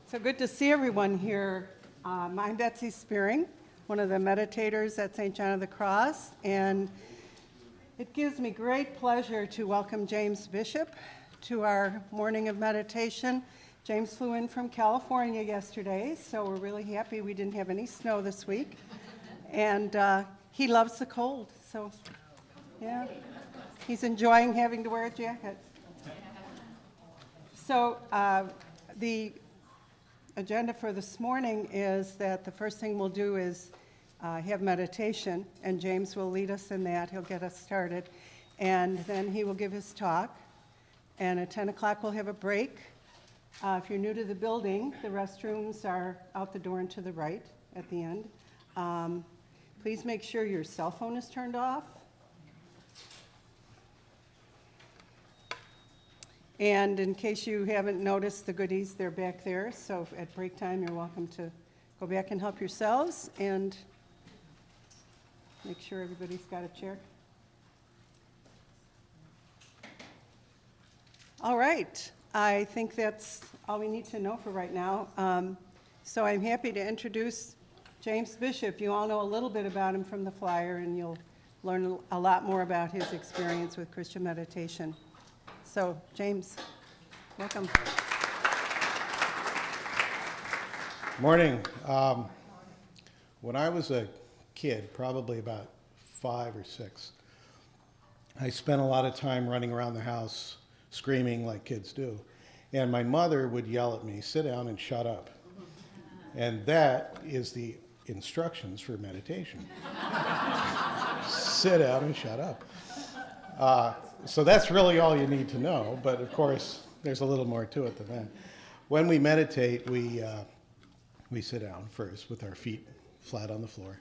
So good to see everyone here. I'm Betsy Spearing, one of the meditators at St. John of the Cross, and it gives me great pleasure to welcome James Bishop to our morning of meditation. James flew in from California yesterday, so we're really happy we didn't have any snow this week. And he loves the cold, so yeah, he's enjoying having to wear a jacket. So the agenda for this morning is that the first thing we'll do is have meditation, and James will lead us in that. He'll get us started, and then he will give his talk. And at 10 o'clock, we'll have a break. If you're new to the building, the restrooms are out the door and to the right at the end. Please make sure your cell phone is turned off. And in case you haven't noticed the goodies, they're back there. So at break time, you're welcome to go back and help yourselves and make sure everybody's got a chair. All right. I think that's all we need to know for right now. So I'm happy to introduce James Bishop. You all know a little bit about him from the flyer, and you'll learn a lot more about his experience with Christian meditation. So, James, welcome. Morning. When I was a kid, probably about 5 or 6, I spent a lot of time running around the house screaming like kids do. And my mother would yell at me, "Sit down and shut up." And that is the instructions for meditation. Sit down and shut up. So that's really all you need to know, but of course, there's a little more to it than that. When we meditate, we sit down first with our feet flat on the floor.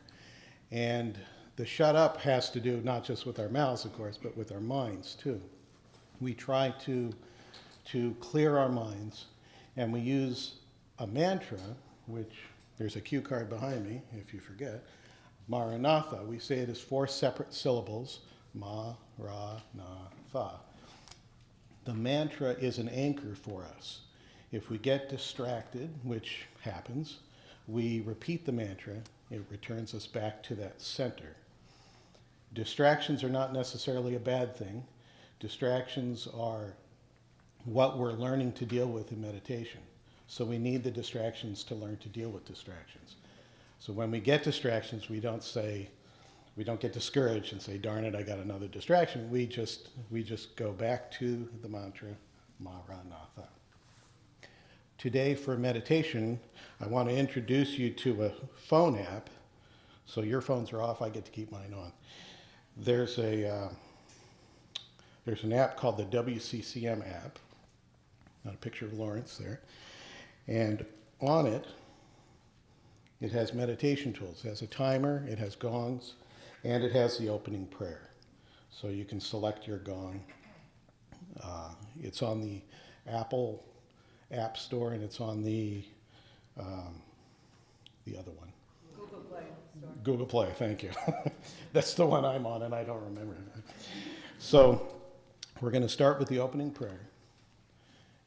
And the shut up has to do not just with our mouths, of course, but with our minds too. We try to clear our minds, and we use a mantra, which there's a cue card behind me, if you forget, Maranatha. We say it as 4 separate syllables, Ma, Ra, Na, Tha. The mantra is an anchor for us. If we get distracted, which happens, we repeat the mantra. It returns us back to that center. Distractions are not necessarily a bad thing. Distractions are what we're learning to deal with in meditation. So we need the distractions to learn to deal with distractions. So when we get distractions, we don't get discouraged and say, "Darn it, I got another distraction." We just go back to the mantra, Maranatha. Today for meditation, I want to introduce you to a phone app. So your phones are off, I get to keep mine on. There's an app called the WCCM app. Got a picture of Lawrence there. And on it, it has meditation tools. It has a timer, it has gongs, and it has the opening prayer. So you can select your gong. It's on the Apple App Store, and it's on the other one. Google Play Store. Google Play, thank you. That's the one I'm on, and I don't remember it. So we're going to start with the opening prayer,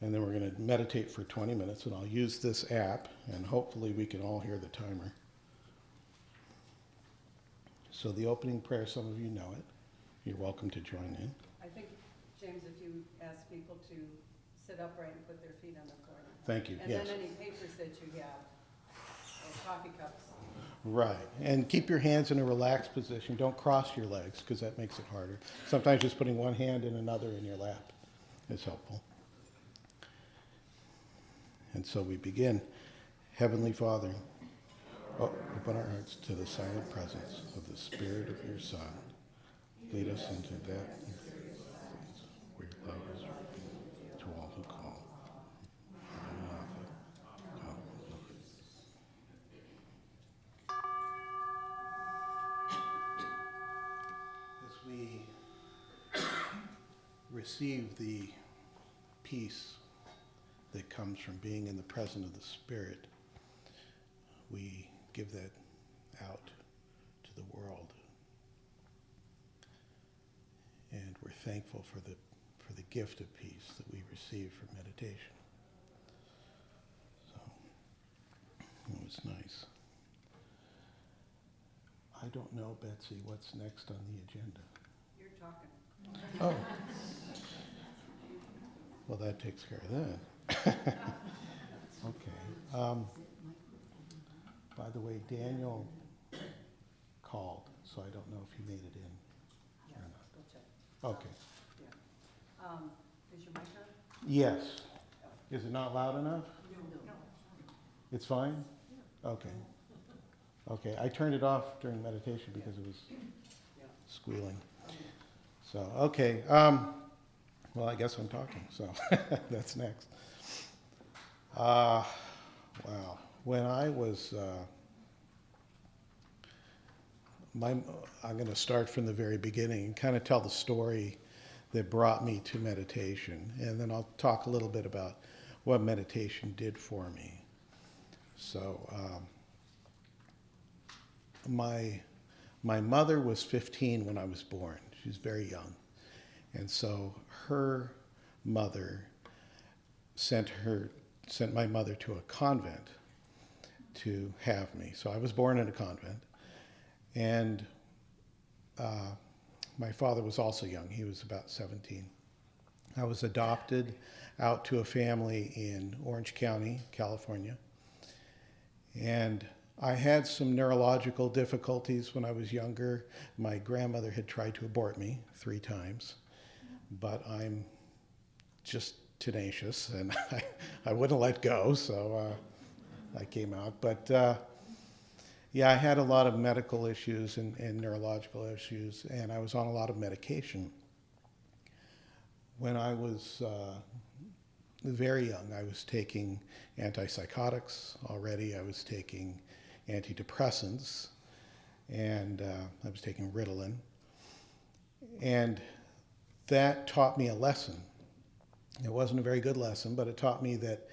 and then we're going to meditate for 20 minutes, and I'll use this app, and hopefully we can all hear the timer. So the opening prayer, some of you know it. You're welcome to join in. I think, James, if you ask people to sit upright and put their feet on the floor. Thank you, And yes. then any papers that you have, or coffee cups. Right, and keep your hands in a relaxed position. Don't cross your legs, because that makes it harder. Sometimes just putting one hand in another in your lap is helpful. And so we begin. Heavenly Father, open our hearts to the silent presence of the Spirit of your Son. Lead us into that where your love is revealed to all who call. As we receive the peace that comes from being in the presence of the Spirit, we give that out to the world. And we're thankful for the gift of peace that we receive from meditation. So It was nice. I don't know, Betsy, what's next on the agenda. You're talking. Oh. Well, that takes care of that. Okay. By the way, Daniel called, so I don't know if he made it in or not. We'll check. Okay. Yeah. Is your mic on? Yes. Is it not loud enough? No. It's fine? Okay. Okay, I turned it off during meditation because it was squealing. So, okay. Well, I guess I'm talking, so that's next. Wow. When I was, I'm going to start from the very beginning and kind of tell the story that brought me to meditation, and then I'll talk a little bit about what meditation did for me. So, my mother was 15 when I was born. She was very young. And so her mother sent my mother to a convent to have me. So I was born in a convent. And my father was also young. He was about 17. I was adopted out to a family in Orange County, California. And I had some neurological difficulties when I was younger. My grandmother had tried to abort me 3 times, but I'm just tenacious and I wouldn't let go, so I came out. But yeah, I had a lot of medical issues and neurological issues, and I was on a lot of medication. When I was very young, I was taking antipsychotics already. I was taking antidepressants, and I was taking Ritalin. And that taught me a lesson. It wasn't a very good lesson, but it taught me that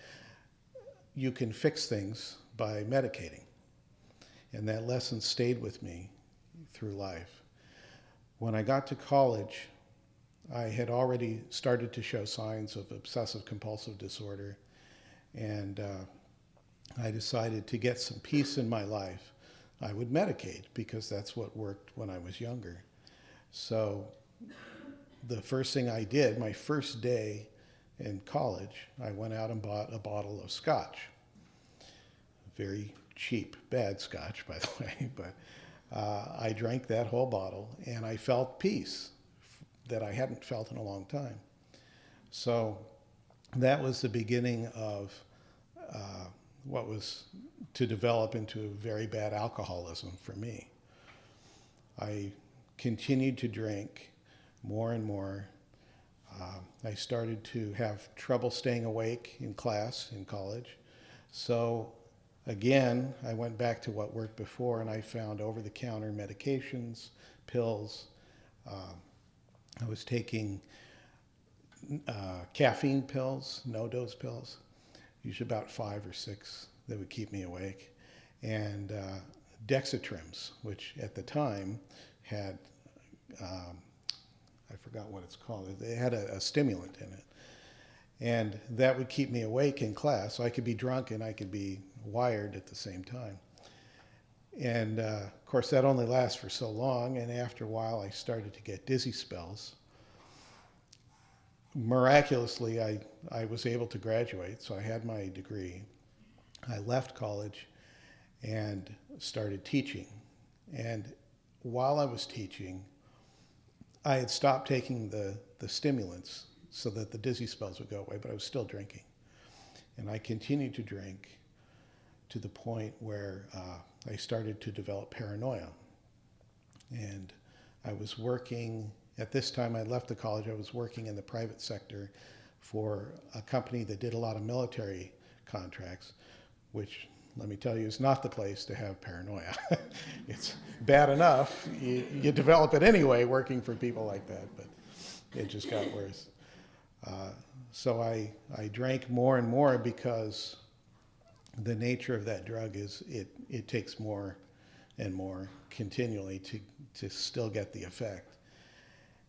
you can fix things by medicating. And that lesson stayed with me through life. When I got to college, I had already started to show signs of obsessive compulsive disorder, and I decided to get some peace in my life. I would medicate because that's what worked when I was younger. So the first thing I did, my first day in college, I went out and bought a bottle of scotch. Very cheap, bad scotch, by the way, but I drank that whole bottle and I felt peace that I hadn't felt in a long time. So that was the beginning of what was to develop into very bad alcoholism for me. I continued to drink more and more. I started to have trouble staying awake in class in college. So again, I went back to what worked before, and I found over-the-counter medications, pills. I was taking caffeine pills, no-dose pills, usually about 5 or 6 that would keep me awake, and Dexatrims, which at the time had, I forgot what it's called. It had a stimulant in it. And that would keep me awake in class, so I could be drunk and I could be wired at the same time. And of course, that only lasts for so long, and after a while, I started to get dizzy spells. Miraculously, I was able to graduate, so I had my degree. I left college and started teaching. And while I was teaching, I had stopped taking the stimulants so that the dizzy spells would go away, but I was still drinking. And I continued to drink to the point where I started to develop paranoia. And I was working, at this time I left the college, I was working in the private sector for a company that did a lot of military contracts, which, let me tell you, is not the place to have paranoia. It's bad enough. You develop it anyway working for people like that, but it just got worse. So I drank more and more because the nature of that drug is it takes more and more continually to still get the effect.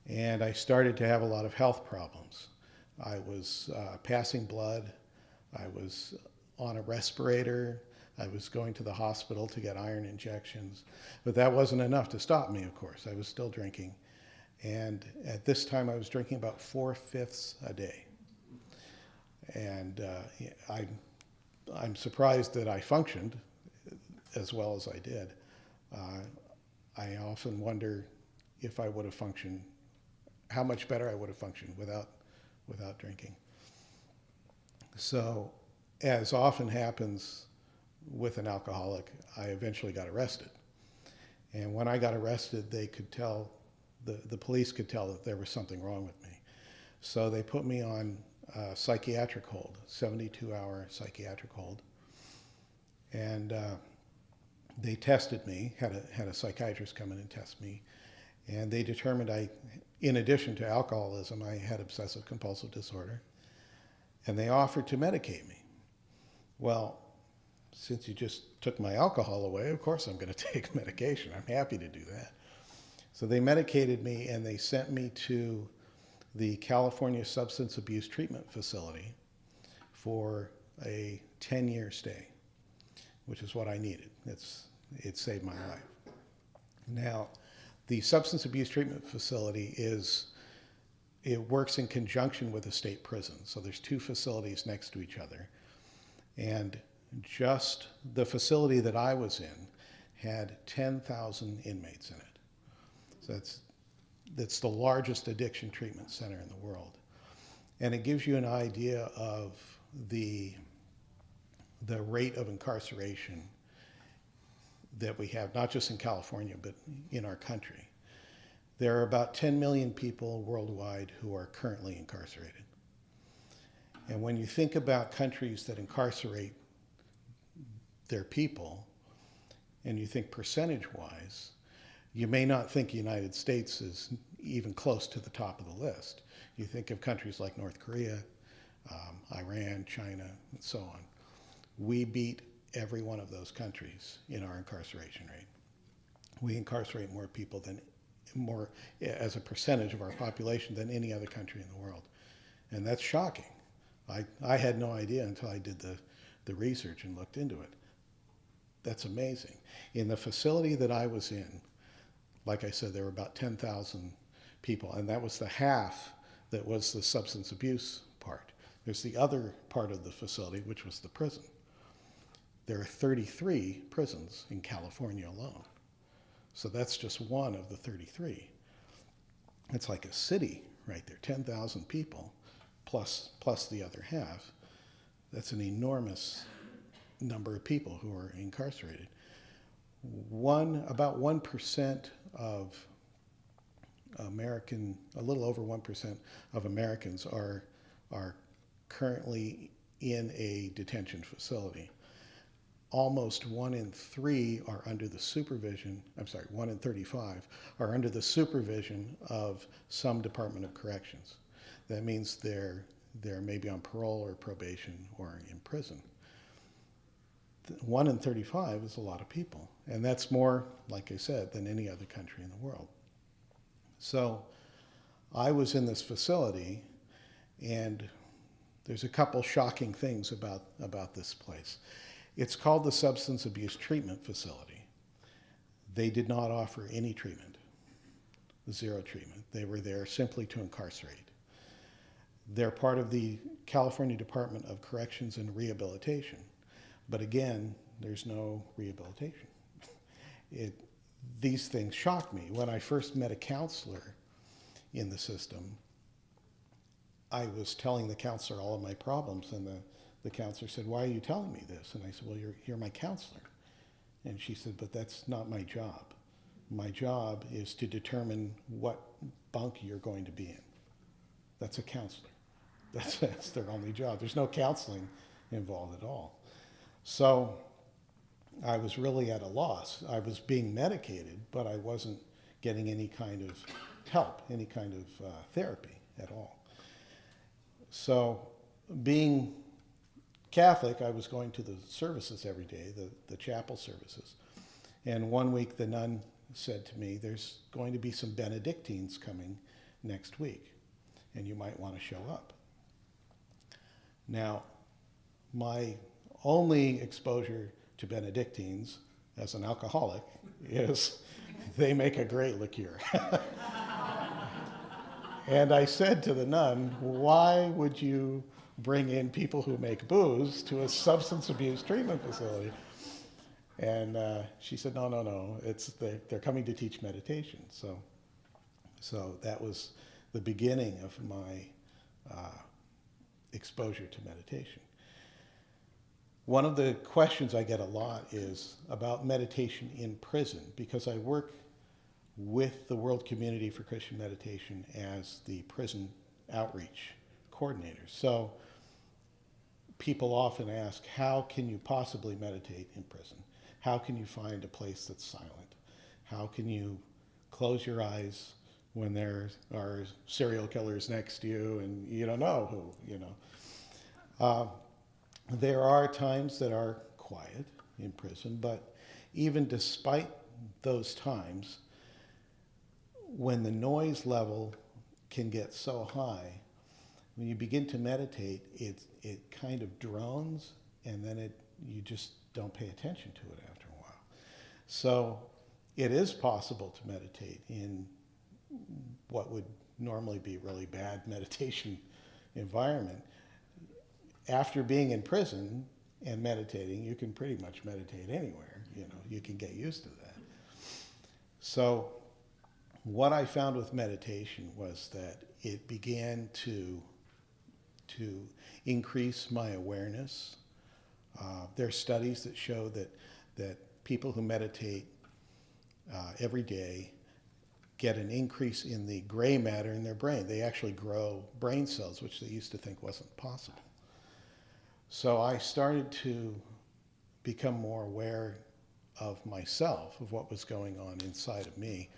And I started to have a lot of health problems. I was passing blood. I was on a respirator. I was going to the hospital to get iron injections. But that wasn't enough to stop me, of course. I was still drinking. And at this time, I was drinking about 4/5 a day. And I'm surprised that I functioned as well as I did. I often wonder if I would have functioned, how much better I would have functioned without drinking. So, as often happens with an alcoholic, I eventually got arrested. And when I got arrested, they could tell, the police could tell that there was something wrong with me. So they put me on psychiatric hold, 72-hour psychiatric hold. And they tested me, had a psychiatrist come in and test me. And they determined in addition to alcoholism, I had obsessive compulsive disorder. And they offered to medicate me. Well, since you just took my alcohol away, of course I'm going to take medication. I'm happy to do that. So they medicated me and they sent me to the California Substance Abuse Treatment Facility for a 10-year stay, which is what I needed. It saved my life. Now, the Substance Abuse Treatment Facility it works in conjunction with a state prison. So there's two facilities next to each other. And just the facility that I was in had 10,000 inmates in it. So that's the largest addiction treatment center in the world. And it gives you an idea of the rate of incarceration that we have, not just in California, but in our country. There are about 10 million people worldwide who are currently incarcerated. And when you think about countries that incarcerate their people, and you think percentage-wise, you may not think the United States is even close to the top of the list. You think of countries like North Korea, Iran, China, and so on. We beat every one of those countries in our incarceration rate. We incarcerate more as a percentage of our population than any other country in the world. And that's shocking. I had no idea until I did the research and looked into it. That's amazing. In the facility that I was in, like I said, there were about 10,000 people, and that was the half that was the substance abuse part. There's the other part of the facility, which was the prison. There are 33 prisons in California alone. So that's just one of the 33. It's like a city right there, 10,000 people, plus the other half. That's an enormous number of people who are incarcerated. About 1% of a little over 1% of Americans are currently in a detention facility. Almost 1 in 3 are under the supervision, 1 in 35 are under the supervision of some Department of Corrections. That means they're maybe on parole or probation or in prison. 1 in 35 is a lot of people, and that's more, like I said, than any other country in the world. So I was in this facility, and there's a couple shocking things about this place. It's called the Substance Abuse Treatment Facility. They did not offer any treatment, zero treatment. They were there simply to incarcerate. They're part of the California Department of Corrections and Rehabilitation. But again, there's no rehabilitation. These things shocked me. When I first met a counselor in the system, I was telling the counselor all of my problems, and the counselor said, "Why are you telling me this?" And I said, "Well, you're my counselor." And she said, "But that's not my job. My job is to determine what bunk you're going to be in." That's a counselor. That's their only job. There's no counseling involved at all. So I was really at a loss. I was being medicated, but I wasn't getting any kind of help, any kind of therapy at all. So being Catholic, I was going to the services every day, the chapel services. And one week the nun said to me, "There's going to be some Benedictines coming next week, and you might want to show up." Now, my only exposure to Benedictines as an alcoholic is they make a great liqueur. And I said to the nun, why would you bring in people who make booze to a substance abuse treatment facility? And she said, no, they're coming to teach meditation. So that was the beginning of my exposure to meditation. One of the questions I get a lot is about meditation in prison, because I work with the World Community for Christian Meditation as the prison outreach coordinator. So people often ask, how can you possibly meditate in prison? How can you find a place that's silent? How can you close your eyes when there are serial killers next to you and you don't know who, you know? There are times that are quiet in prison, but even despite those times, when the noise level can get so high, when you begin to meditate, it kind of drones, and then you just don't pay attention to it after a while. So it is possible to meditate in what would normally be really bad meditation environment. After being in prison and meditating, you can pretty much meditate anywhere. You know, you can get used to that. So what I found with meditation was that it began to increase my awareness. There are studies that show that people who meditate every day get an increase in the gray matter in their brain. They actually grow brain cells, which they used to think wasn't possible. So I started to become more aware of myself, of what was going on inside of me,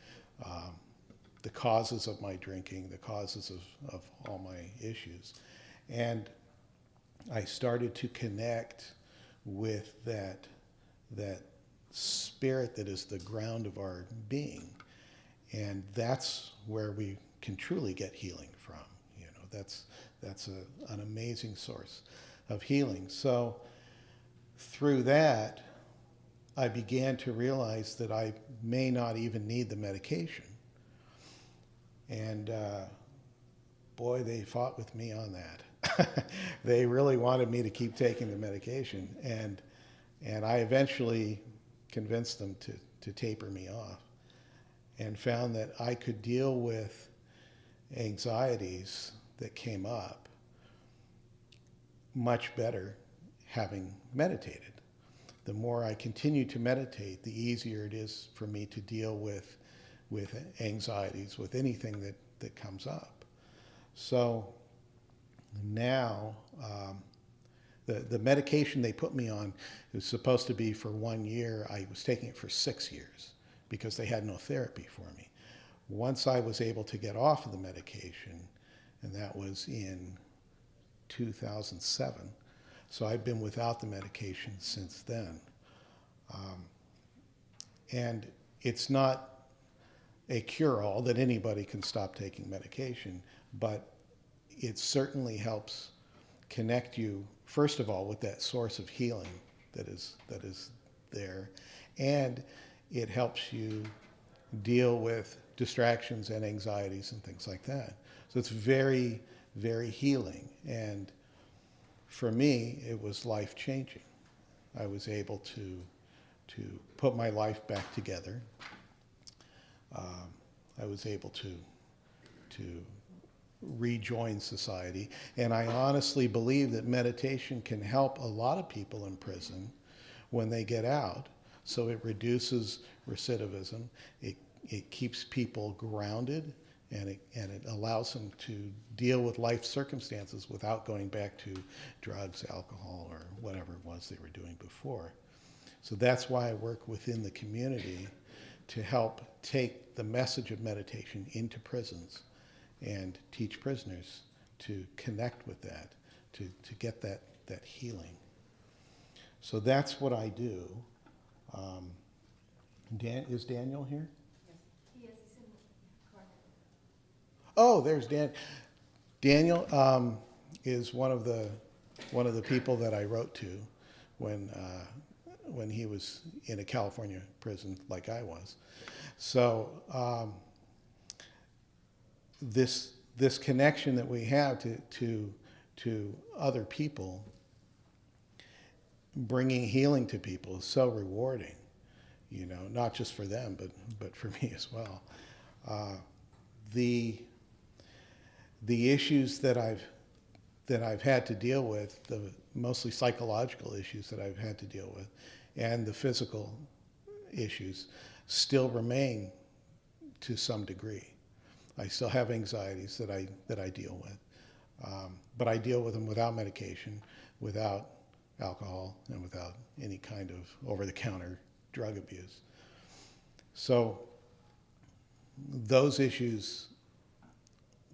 the causes of my drinking, the causes of all my issues. And I started to connect with that spirit that is the ground of our being. And that's where we can truly get healing from. You know, that's an amazing source of healing. So through that, I began to realize that I may not even need the medication. And boy, they fought with me on that. They really wanted me to keep taking the medication. And I eventually convinced them to taper me off, and found that I could deal with anxieties that came up much better having meditated. The more I continue to meditate, the easier it is for me to deal with anxieties, with anything that comes up. So now, the medication they put me on was supposed to be for 1 year. I was taking it for 6 years because they had no therapy for me. Once I was able to get off of the medication, and that was in 2007, so I've been without the medication since then. And it's not a cure-all that anybody can stop taking medication, but it certainly helps connect you, first of all, with that source of healing that is there, and it helps you deal with distractions and anxieties and things like that. So it's very, very healing. And for me, it was life-changing. I was able to put my life back together. I was able to rejoin society. And I honestly believe that meditation can help a lot of people in prison when they get out. So it reduces recidivism. It keeps people grounded, and it allows them to deal with life circumstances without going back to drugs, alcohol, or whatever it was they were doing before. So that's why I work within the community to help take the message of meditation into prisons and teach prisoners to connect with that, to get that healing. So that's what I do. Is Daniel here? Yes, he is. He's in the corner. Oh, there's Dan. Daniel is one of the people that I wrote to when when he was in a California prison like I was. So this connection that we have to other people, bringing healing to people, is so rewarding. You know, not just for them, but for me as well. The issues that I've had to deal with, the mostly psychological issues that I've had to deal with, and the physical issues still remain to some degree. I still have anxieties that I deal with, but I deal with them without medication, without alcohol, and without any kind of over-the-counter drug abuse. So those issues,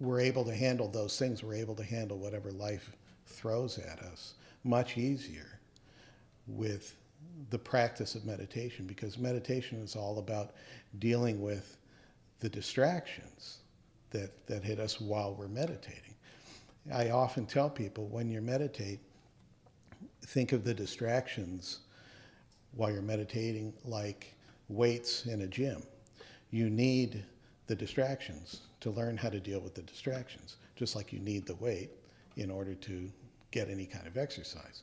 we're able to handle those things. We're able to handle whatever life throws at us much easier with the practice of meditation, because meditation is all about dealing with the distractions that hit us while we're meditating. I often tell people, when you meditate, think of the distractions while you're meditating like weights in a gym. You need the distractions to learn how to deal with the distractions, just like you need the weight in order to get any kind of exercise.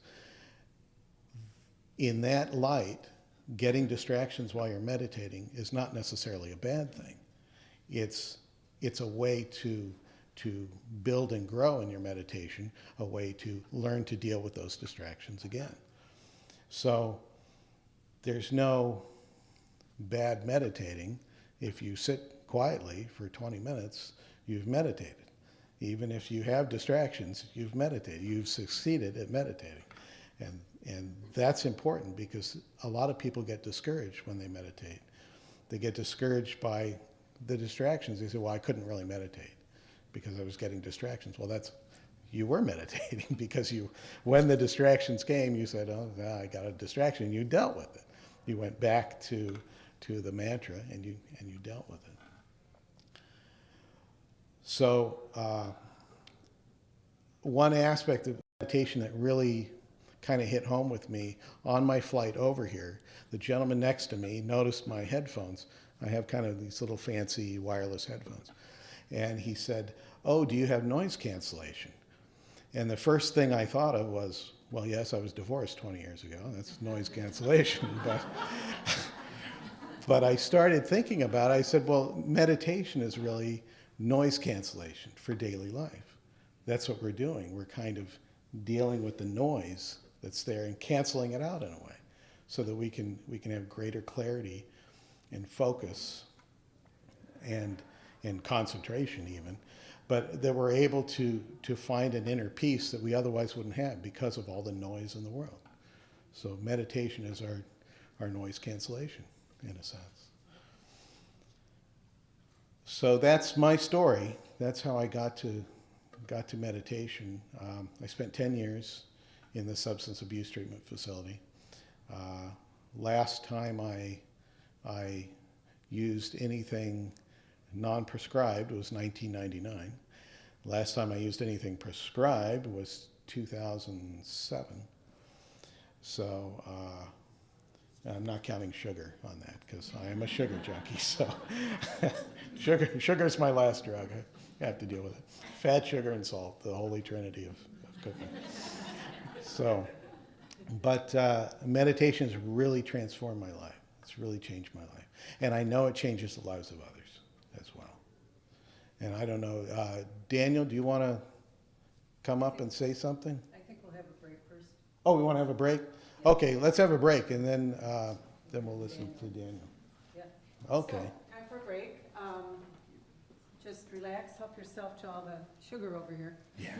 In that light, getting distractions while you're meditating is not necessarily a bad thing. It's a way to build and grow in your meditation, a way to learn to deal with those distractions again. So there's no bad meditating. If you sit quietly for 20 minutes, you've meditated. Even if you have distractions, you've meditated. You've succeeded at meditating. And that's important, because a lot of people get discouraged when they meditate. They get discouraged by the distractions. They say, well, I couldn't really meditate because I was getting distractions. Well, you were meditating, because when the distractions came, you said, oh, I got a distraction, and you dealt with it. You went back to the mantra, and you dealt with it. So one aspect of meditation that really kind of hit home with me on my flight over here, the gentleman next to me noticed my headphones. I have kind of these little fancy wireless headphones. And he said, oh, do you have noise cancellation? And the first thing I thought of was, well, yes, I was divorced 20 years ago. That's noise cancellation. But I started thinking about it. I said, well, meditation is really noise cancellation for daily life. That's what we're doing. We're kind of dealing with the noise that's there and canceling it out in a way, so that we can have greater clarity and focus and concentration even, but that we're able to find an inner peace that we otherwise wouldn't have because of all the noise in the world. So meditation is our noise cancellation, in a sense. So that's my story. That's how I got to meditation. I spent 10 years in the substance abuse treatment facility. Last time I used anything non-prescribed was 1999. Last time I used anything prescribed was 2007. So I'm not counting sugar on that, because I am a sugar junkie. So sugar's my last drug. I have to deal with it. Fat, sugar, and salt, the holy trinity of cooking. So, but meditation has really transformed my life. It's really changed my life. And I know it changes the lives of others as well. And I don't know, Daniel, do you want to come up and say something? I think we'll have a break first. Oh, we want to have a break? Yeah. Okay, let's have a break, and then we'll listen to Daniel. Yeah. Okay. So, time for a break. Just relax, help yourself to all the sugar over here. Yeah.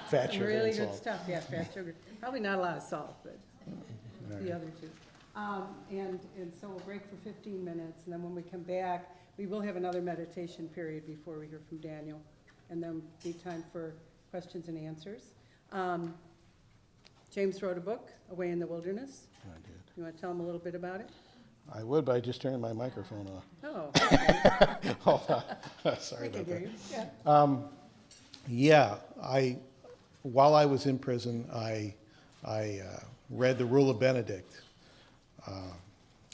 Fat, sugar, really and good salt. stuff, yeah, fat, sugar. Probably not a lot of salt, but the other two. And so we'll break for 15 minutes, and then when we come back, we will have another meditation period before we hear from Daniel, and then be time for questions and answers. James wrote a book, Away in the Wilderness. I did. You want to tell him a little bit about it? I would, but I just turned my microphone off. Oh, okay. Hold on. Sorry We can about hear that. you. Yeah. While I was in prison, I read The Rule of Benedict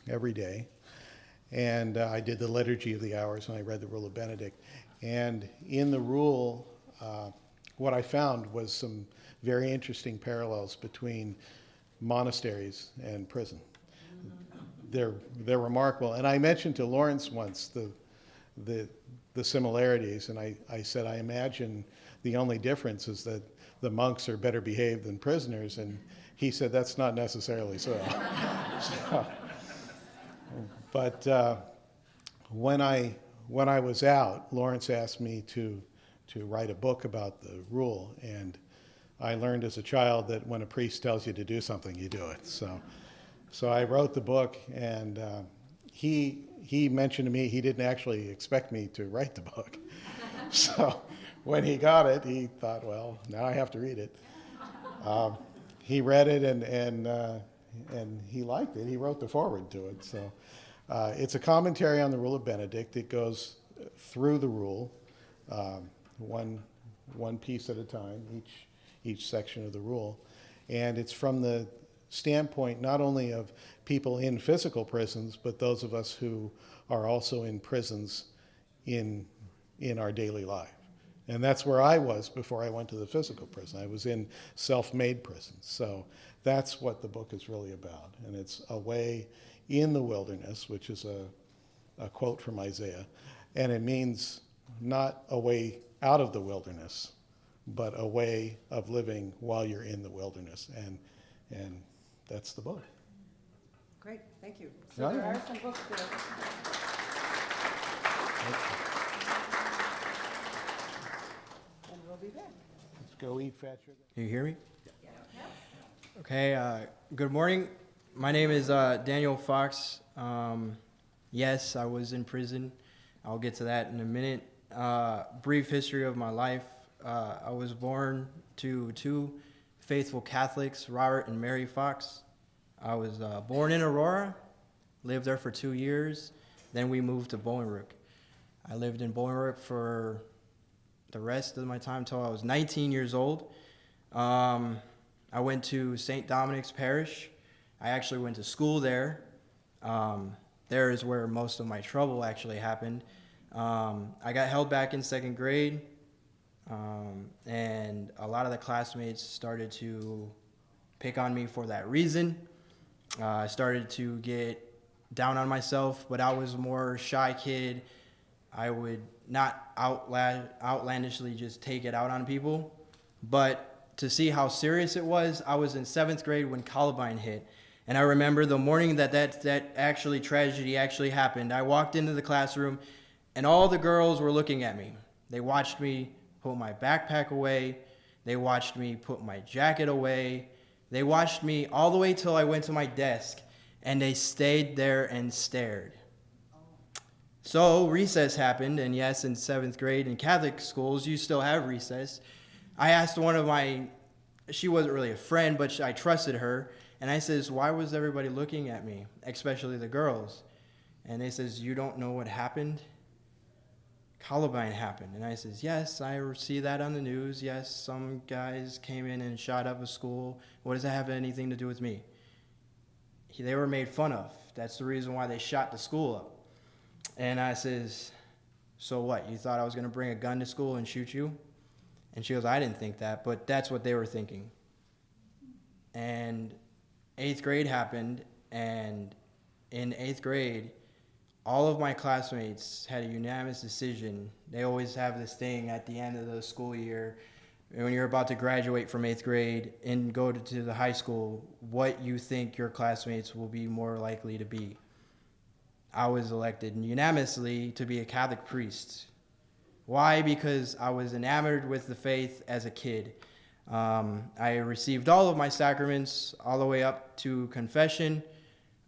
every day. And I did the Liturgy of the Hours, and I read the Rule of Benedict. And in the rule, what I found was some very interesting parallels between monasteries and prison. They're remarkable. And I mentioned to Lawrence once the similarities, and I said, I imagine the only difference is that the monks are better behaved than prisoners, and he said that's not necessarily so. But when I was out, Lawrence asked me to write a book about the rule, and I learned as a child that when a priest tells you to do something, you do it. So I wrote the book, and he mentioned to me he didn't actually expect me to write the book. So when he got it, he thought, well, now I have to read it. He read it, and he liked it. He wrote the foreword to it. So it's a commentary on the Rule of Benedict. It goes through the rule, one piece at a time, each section of the rule. And it's from the standpoint not only of people in physical prisons, but those of us who are also in prisons in our daily life. And that's where I was before I went to the physical prison. I was in self-made prisons. So that's what the book is really about. And it's a way in the wilderness, which is a quote from Isaiah. And it means not a way out of the wilderness, but a way of living while you're in the wilderness. And that's the book. Great, thank you. So there are some books there. And we'll be back. Let's go eat fat sugar. Can you hear me? Okay, good morning. My name is Daniel Fox. Yes, I was in prison. I'll get to that in a minute. Brief history of my life. I was born to two faithful Catholics, Robert and Mary Fox. I was born in Aurora, lived there for 2 years. Then we moved to Bolingbrook. I lived in Bolingbrook for the rest of my time until I was 19 years old. I went to St. Dominic's Parish. I actually went to school there. There is where most of my trouble actually happened. I got held back in second grade, and a lot of the classmates started to pick on me for that reason. I started to get down on myself, but I was a more shy kid. I would not outlandishly just take it out on people. But to see how serious it was, I was in 7th grade when Columbine hit. And I remember the morning that tragedy actually happened. I walked into the classroom, and all the girls were looking at me. They watched me put my backpack away. They watched me put my jacket away. They watched me all the way till I went to my desk, and they stayed there and stared. So recess happened, and yes, in 7th grade in Catholic schools, you still have recess. I asked one of she wasn't really a friend, but I trusted her, and I says, why was everybody looking at me, especially the girls? And they says, you don't know what happened? Columbine happened. And I says, yes, I see that on the news. Yes, some guys came in and shot up a school. What does that have anything to do with me? They were made fun of. That's the reason why they shot the school up. And I says, so what? You thought I was going to bring a gun to school and shoot you? And she goes, I didn't think that, but that's what they were thinking. And 8th grade happened, and in 8th grade, all of my classmates had a unanimous decision. They always have this thing at the end of the school year, when you're about to graduate from 8th grade and go to the high school, what you think your classmates will be more likely to be. I was elected unanimously to be a Catholic priest. Why? Because I was enamored with the faith as a kid. I received all of my sacraments all the way up to confession.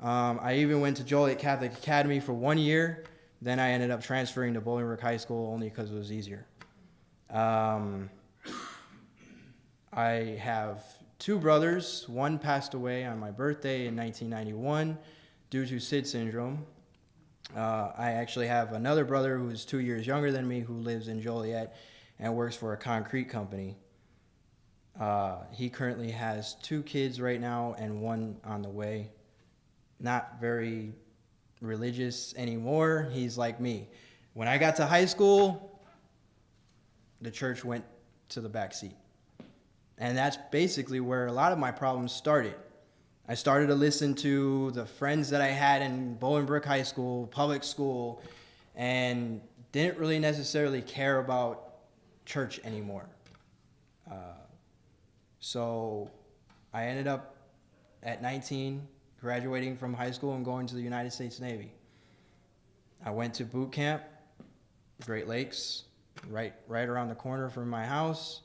I even went to Joliet Catholic Academy for 1 year. Then I ended up transferring to Bolingbrook High School only because it was easier. I have 2 brothers. One passed away on my birthday in 1991 due to SID syndrome. I actually have another brother who is 2 years younger than me who lives in Joliet and works for a concrete company. He currently has 2 kids right now and 1 on the way. not very religious anymore. He's like me. When I got to high school, the church went to the back seat. And that's basically where a lot of my problems started. I started to listen to the friends that I had in Bolingbrook High School, public school, and didn't really necessarily care about church anymore. So I ended up at 19 graduating from high school and going to the United States Navy. I went to boot camp, Great Lakes, right around the corner from my house.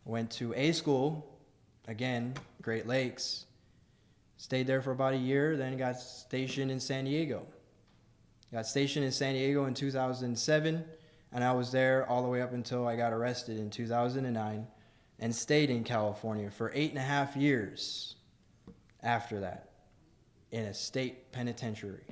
Went to A school, again, Great Lakes. Stayed there for about a year, then got stationed in San Diego. Got stationed in San Diego in 2007, and I was there all the way up until I got arrested in 2009, and stayed in California for 8.5 years after that in a state penitentiary.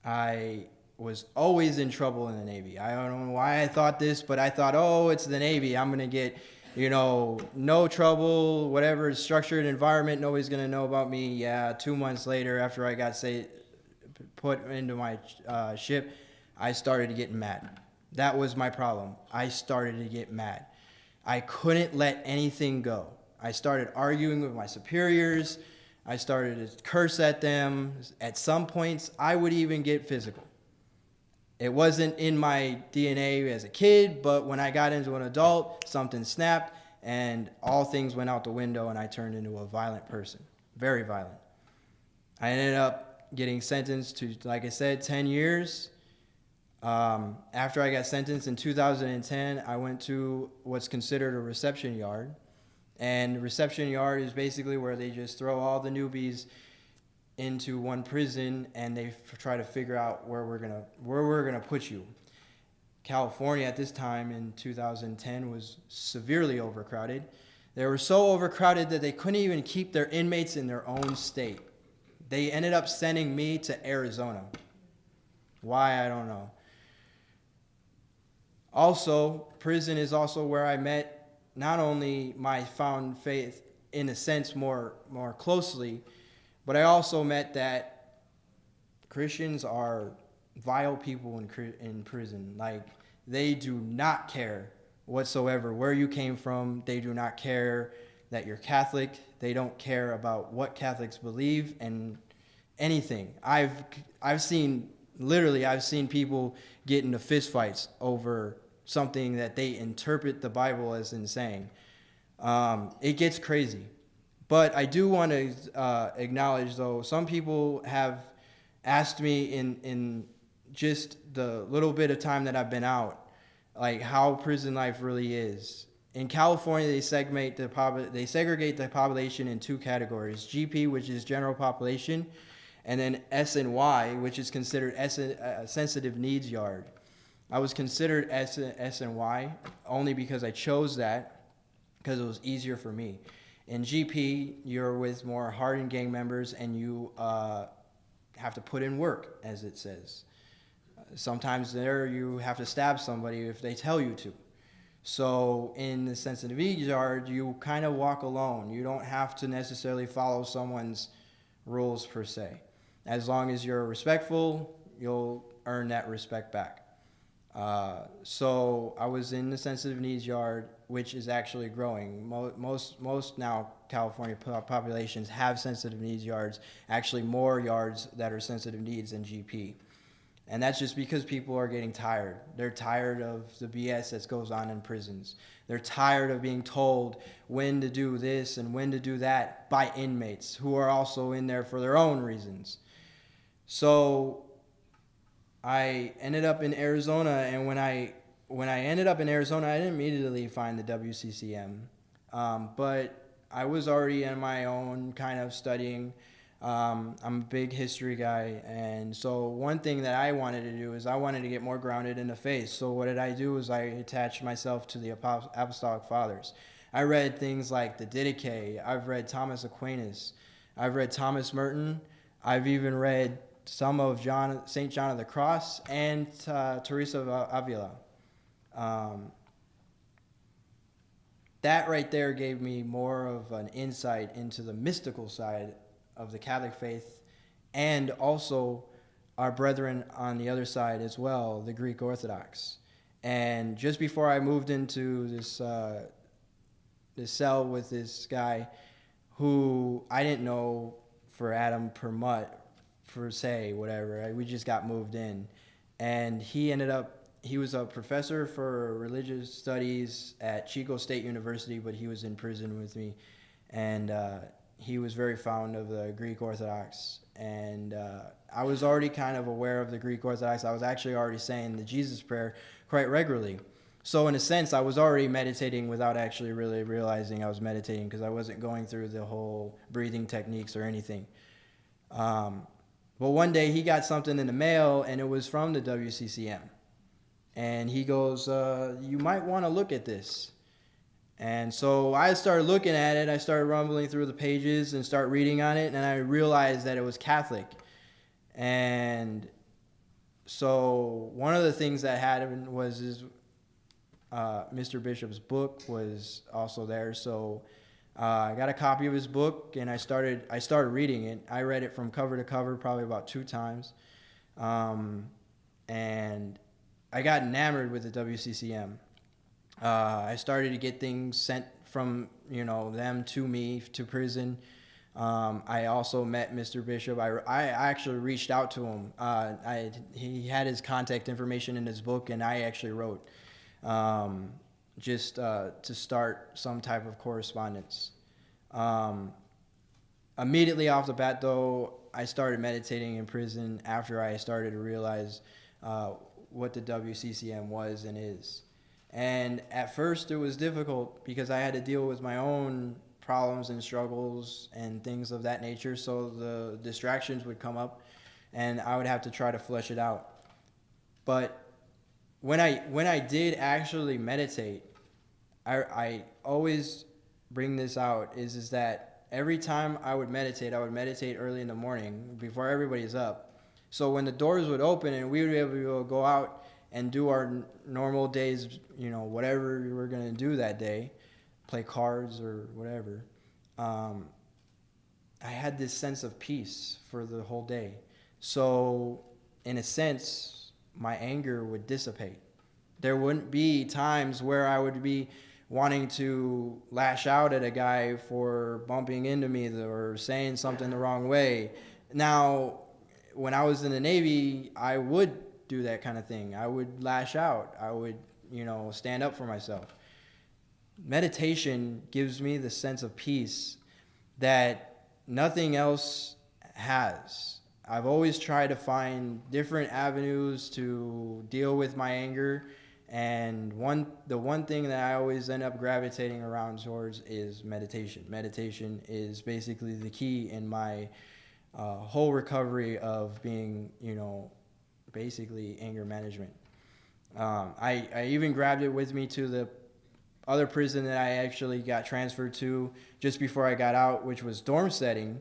I was always in trouble in the Navy. I don't know why I thought this, but I thought, oh, it's the Navy. I'm going to get, no trouble, whatever, structured environment. Nobody's going to know about me. Yeah, 2 months later, after I got put into my ship, I started to get mad. That was my problem. I started to get mad. I couldn't let anything go. I started arguing with my superiors. I started to curse at them. At some points, I would even get physical. It wasn't in my DNA as a kid, but when I got into an adult, something snapped, and all things went out the window, and I turned into a violent person. Very violent. I ended up getting sentenced to, like I said, 10 years. After I got sentenced in 2010, I went to what's considered a reception yard. And the reception yard is basically where they just throw all the newbies into one prison, and they try to figure out where we're gonna put you. California at this time in 2010 was severely overcrowded. They were so overcrowded that they couldn't even keep their inmates in their own state. They ended up sending me to Arizona. Why, I don't know. Also, prison is also where I met not only my found faith in a sense more closely, but I also met that Christians are vile people in prison. Like, they do not care whatsoever where you came from. They do not care that you're Catholic. They don't care about what Catholics believe and anything. I've seen people get into fistfights over something that they interpret the Bible as insane. It gets crazy. But I do want to acknowledge, though, some people have asked me in just the little bit of time that I've been out, like how prison life really is. In California, they segregate the population in two categories: GP, which is general population, and then SNY, which is considered sensitive needs yard. I was considered SNY only because I chose that because it was easier for me. In GP, you're with more hardened gang members, and you have to put in work, as it says. Sometimes there you have to stab somebody if they tell you to. So in the sensitive needs yard, you kind of walk alone. You don't have to necessarily follow someone's rules per se. As long as you're respectful, you'll earn that respect back. So I was in the sensitive needs yard, which is actually growing. Most now California populations have sensitive needs yards, actually more yards that are sensitive needs than GP. And that's just because people are getting tired. They're tired of the BS that goes on in prisons. They're tired of being told when to do this and when to do that by inmates who are also in there for their own reasons. So I ended up in Arizona, and when I ended up in Arizona, I didn't immediately find the WCCM, but I was already in my own kind of studying. I'm a big history guy, and so one thing that I wanted to do is I wanted to get more grounded in the faith. So what did I do is I attached myself to the Apostolic Fathers. I read things like the Didache. I've read Thomas Aquinas. I've read Thomas Merton. I've even read some of St. John of the Cross and Teresa of Avila. That right there gave me more of an insight into the mystical side of the Catholic faith, and also our brethren on the other side as well, the Greek Orthodox. And just before I moved into this cell with this guy who I didn't know for Adam Permut, per se, whatever. We just got moved in. And he was a professor for religious studies at Chico State University, but he was in prison with me. And he was very fond of the Greek Orthodox. And I was already kind of aware of the Greek Orthodox. I was actually already saying the Jesus Prayer quite regularly. So in a sense, I was already meditating without actually really realizing I was meditating, because I wasn't going through the whole breathing techniques or anything. But one day he got something in the mail, and it was from the WCCM. And he goes, you might want to look at this. And so I started looking at it. I started rumbling through the pages and start reading on it, and I realized that it was Catholic. And so one of the things that happened was Mr. Bishop's book was also there. So I got a copy of his book, and I started reading it. I read it from cover to cover probably about 2 times. And I got enamored with the WCCM. I started to get things sent from, them to me, to prison. I also met Mr. Bishop. I actually reached out to him. He had his contact information in his book, and I actually wrote just to start some type of correspondence. Immediately off the bat, though, I started meditating in prison after I started to realize what the WCCM was and is. And at first it was difficult because I had to deal with my own problems and struggles and things of that nature, so the distractions would come up and I would have to try to flesh it out. But when I did actually meditate, I always bring this out, is that every time I would meditate early in the morning before everybody's up. So when the doors would open and we would be able to go out and do our normal days, whatever we were going to do that day, play cards or whatever, I had this sense of peace for the whole day. So in a sense, my anger would dissipate. There wouldn't be times where I would be wanting to lash out at a guy for bumping into me or saying something the wrong way. Now, when I was in the Navy, I would do that kind of thing. I would lash out. I would, stand up for myself. Meditation gives me the sense of peace that nothing else has. I've always tried to find different avenues to deal with my anger, and the one thing that I always end up gravitating around towards is meditation. Meditation is basically the key in my whole recovery of being, basically anger management. I even grabbed it with me to the other prison that I actually got transferred to just before I got out, which was dorm setting,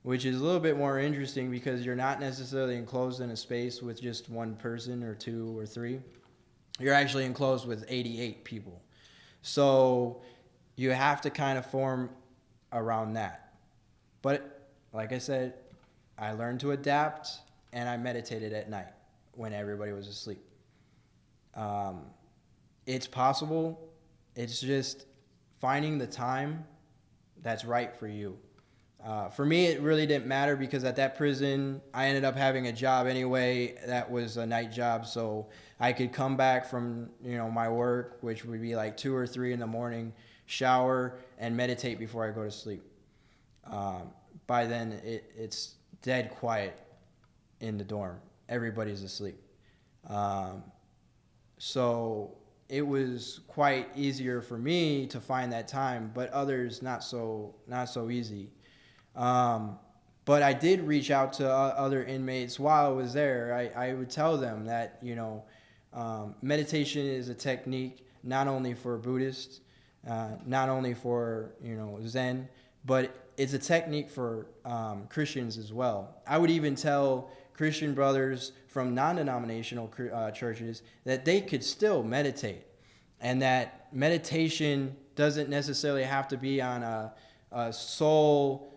which is a little bit more interesting because you're not necessarily enclosed in a space with just one person or 2 or 3. You're actually enclosed with 88 people. So you have to kind of form around that. But like I said, I learned to adapt, and I meditated at night when everybody was asleep. It's possible. It's just finding the time that's right for you. For me, it really didn't matter because at that prison, I ended up having a job anyway that was a night job, so I could come back from my work, which would be like 2 or 3 in the morning, shower, and meditate before I go to sleep. By then, it's dead quiet in the dorm. Everybody's asleep. So it was quite easier for me to find that time, but others not so easy. But I did reach out to other inmates while I was there. I would tell them that, meditation is a technique not only for Buddhists, not only for, Zen, but it's a technique for Christians as well. I would even tell Christian brothers from non-denominational churches that they could still meditate, and that meditation doesn't necessarily have to be on a soul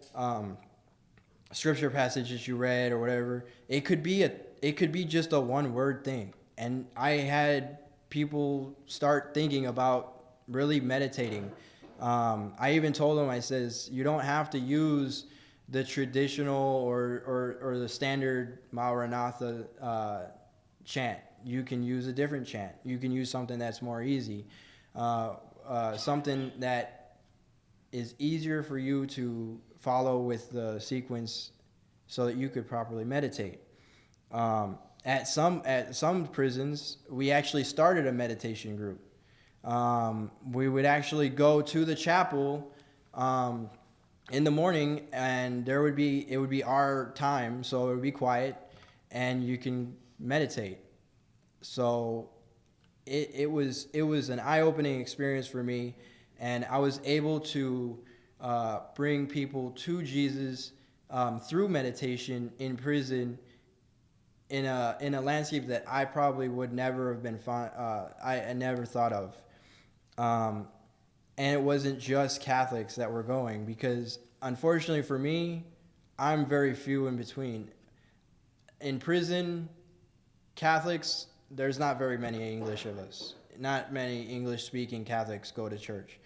scripture passage that you read or whatever. It could be just a one word thing. And I had people start thinking about really meditating. I even told them, I says, you don't have to use the traditional or the standard Maranatha chant. You can use a different chant. You can use something that's more easy, something that is easier for you to follow with the sequence so that you could properly meditate. At some prisons, we actually started a meditation group. We would actually go to the chapel in the morning, and it would be our time, so it would be quiet, and you can meditate. So it was an eye-opening experience for me, and I was able to bring people to Jesus through meditation in prison, in a landscape that I probably would never have been I never thought of. And it wasn't just Catholics that were going, because unfortunately for me, I'm very few in between. In prison, Catholics, there's not very many English of us. Not many English-speaking Catholics go to church.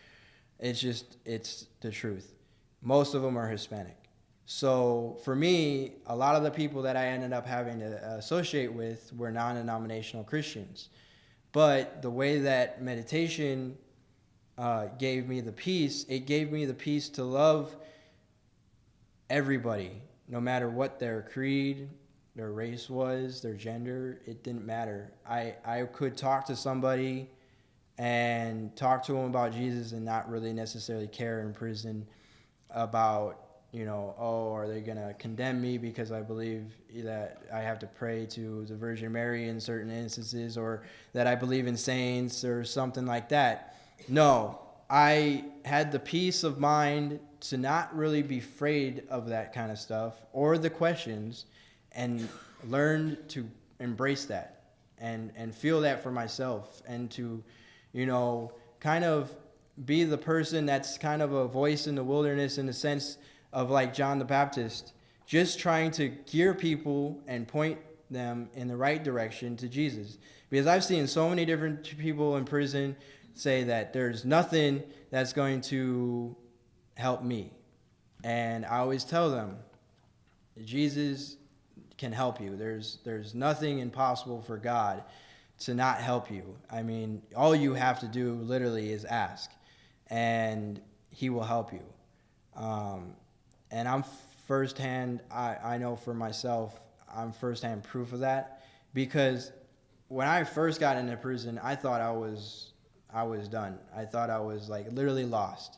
It's the truth. Most of them are Hispanic. So for me, a lot of the people that I ended up having to associate with were non-denominational Christians. But the way that meditation gave me the peace, it gave me the peace to love everybody, no matter what their creed, their race was, their gender. It didn't matter. I could talk to somebody and talk to them about Jesus and not really necessarily care in prison about, are they going to condemn me because I believe that I have to pray to the Virgin Mary in certain instances, or that I believe in saints or something like that. No, I had the peace of mind to not really be afraid of that kind of stuff or the questions, and learn to embrace that and feel that for myself, and to, kind of be the person that's kind of a voice in the wilderness, in the sense of like John the Baptist, just trying to gear people and point them in the right direction to Jesus. Because I've seen so many different people in prison say that there's nothing that's going to help me. And I always tell them, Jesus can help you. There's nothing impossible for God to not help you. I mean, all you have to do literally is ask, and he will help you. And I'm firsthand, I know for myself, I'm firsthand proof of that, because when I first got into prison, I thought I was done. I thought I was like literally lost.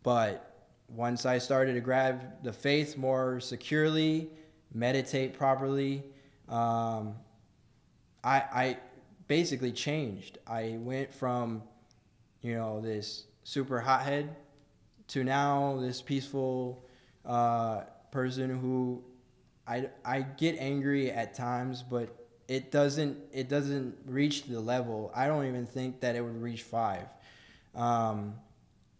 But once I started to grab the faith more securely, meditate properly, I basically changed. I went from, this super hothead to now this peaceful person who I get angry at times, but it doesn't reach the level. I don't even think that it would reach 5.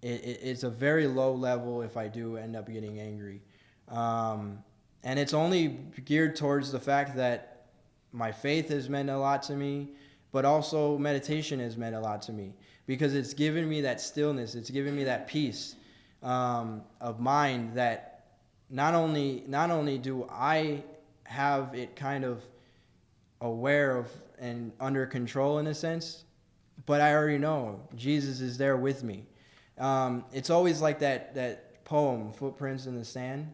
It's a very low level if I do end up getting angry. And it's only geared towards the fact that my faith has meant a lot to me, but also meditation has meant a lot to me, because it's given me that stillness. It's given me that peace of mind, that not only do I have it kind of aware of and under control in a sense, but I already know Jesus is there with me. It's always like that poem, Footprints in the Sand,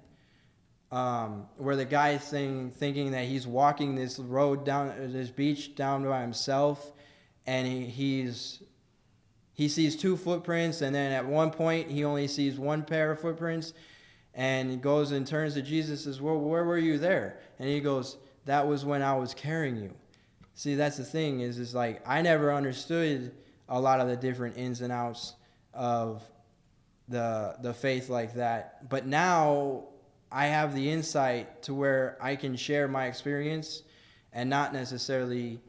where the guy's thinking that he's walking this road down this beach down by himself, and he sees 2 footprints, and then at one point he only sees 1 pair of footprints, and he goes and turns to Jesus and says, well, where were you there? And he goes, that was when I was carrying you. See, that's the thing, is like I never understood a lot of the different ins and outs of the faith like that, but now I have the insight to where I can share my experience and not necessarily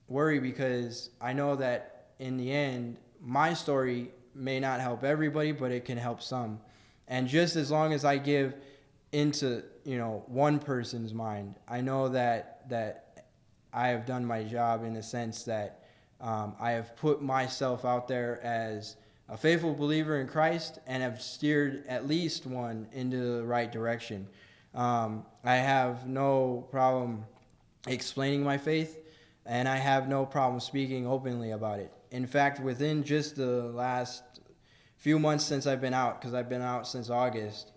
worry, because I know that in the end, my story may not help everybody, but it can help some. And just as long as I give into, one person's mind. I know that I have done my job in the sense that I have put myself out there as a faithful believer in Christ and have steered at least one into the right direction. I have no problem explaining my faith, and I have no problem speaking openly about it. In fact, within just the last few months since I've been out, because I've been out since August,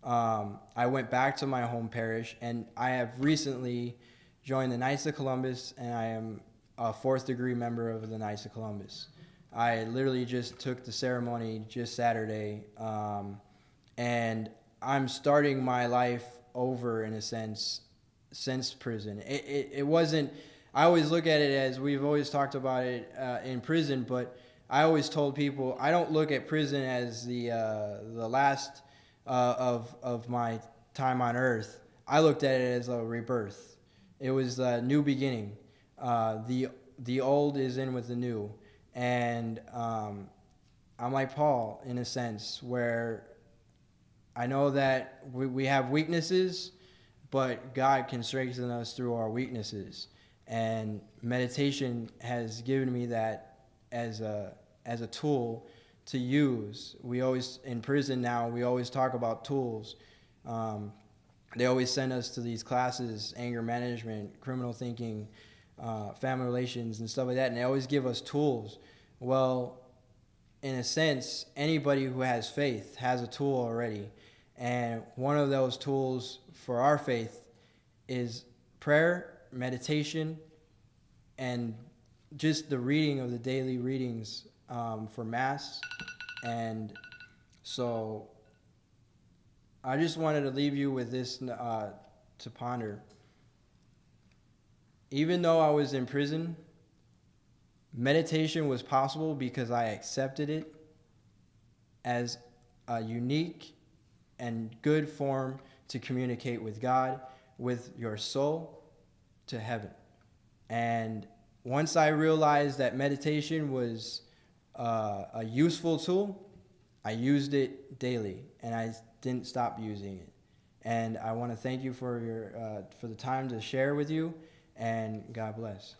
I went back to my home parish, and I have recently joined the Knights of Columbus, and I am a 4th degree member of the Knights of Columbus. I literally just took the ceremony just Saturday, and I'm starting my life over, in a sense, since prison. It wasn't, I always look at it as, we've always talked about it in prison, but I always told people, I don't look at prison as the last of my time on earth. I looked at it as a rebirth. It was a new beginning. The old is in with the new. And I'm like Paul, in a sense, where I know that we have weaknesses, but God can strengthen us through our weaknesses. And meditation has given me that as a tool to use. We always, in prison now, we always talk about tools. They always send us to these classes, anger management, criminal thinking, family relations, and stuff like that, and they always give us tools. Well, in a sense, anybody who has faith has a tool already. And one of those tools for our faith is prayer, meditation, and just the reading of the daily readings for Mass. And so I just wanted to leave you with this to ponder. Even though I was in prison, meditation was possible because I accepted it as a unique and good form to communicate with God, with your soul, to heaven. And once I realized that meditation was a useful tool, I used it daily, and I didn't stop using it. And I want to thank you for the time to share with you, and God bless.